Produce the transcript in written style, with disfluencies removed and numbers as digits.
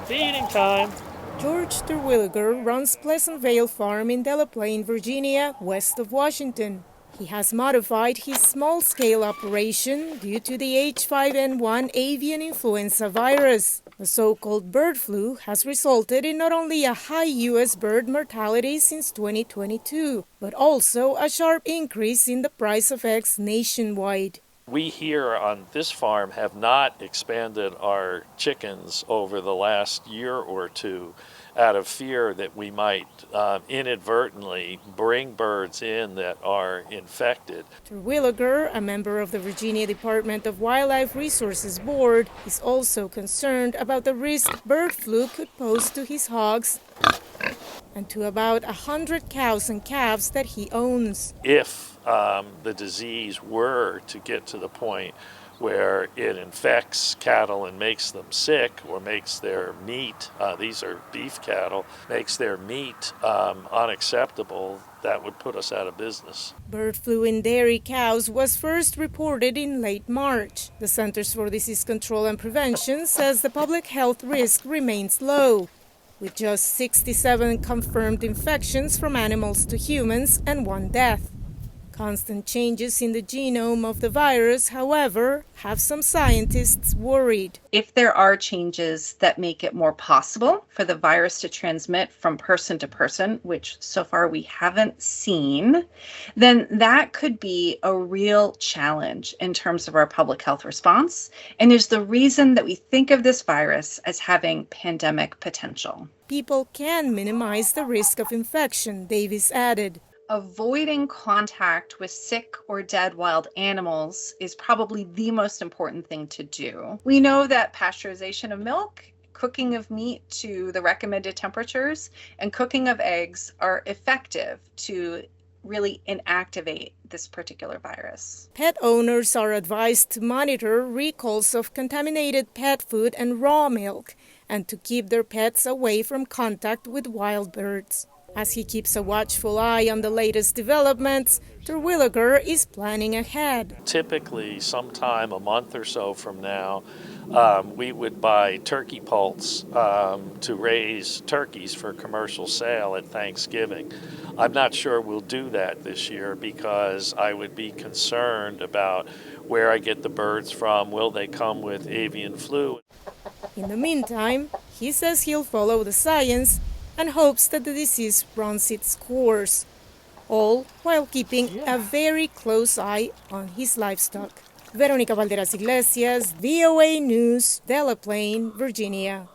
Feeding time. George Terwilliger runs Pleasant Vale Farm in Delaplane, Virginia, west of Washington. He has modified his small-scale operation due to the H5N1 avian influenza virus. The so-called bird flu has resulted in not only a high U.S. bird mortality since 2022, but also a sharp increase in the price of eggs nationwide. We here on this farm have not expanded our chickens over the last year or two out of fear that we might inadvertently bring birds in that are infected. Terwilliger, a member of the Virginia Department of Wildlife Resources Board, is also concerned about the risk bird flu could pose to his hogs and to about 100 cows and calves that he owns. If the disease were to get to the point where it infects cattle and makes them sick or makes their meat, these are beef cattle, makes their meat unacceptable, that would put us out of business. Bird flu in dairy cows was first reported in late March. The Centers for Disease Control and Prevention says the public health risk remains low, with just 67 confirmed infections from animals to humans and 1 death. Constant changes in the genome of the virus, however, have some scientists worried. If there are changes that make it more possible for the virus to transmit from person to person, which so far we haven't seen, then that could be a real challenge in terms of our public health response, and is the reason that we think of this virus as having pandemic potential. People can minimize the risk of infection, Davis added. Avoiding contact with sick or dead wild animals is probably the most important thing to do. We know that pasteurization of milk, cooking of meat to the recommended temperatures, and cooking of eggs are effective to really inactivate this particular virus. Pet owners are advised to monitor recalls of contaminated pet food and raw milk, and to keep their pets away from contact with wild birds. As he keeps a watchful eye on the latest developments, Terwilliger is planning ahead. Typically, sometime a month or so from now, we would buy turkey poults to raise turkeys for commercial sale at Thanksgiving. I'm not sure we'll do that this year because I would be concerned about where I get the birds from. Will they come with avian flu? In the meantime, he says he'll follow the science and hopes that the disease runs its course, all while keeping a very close eye on his livestock. Veronica, Balderas, Iglesias, VOA News, Delaplane, Virginia.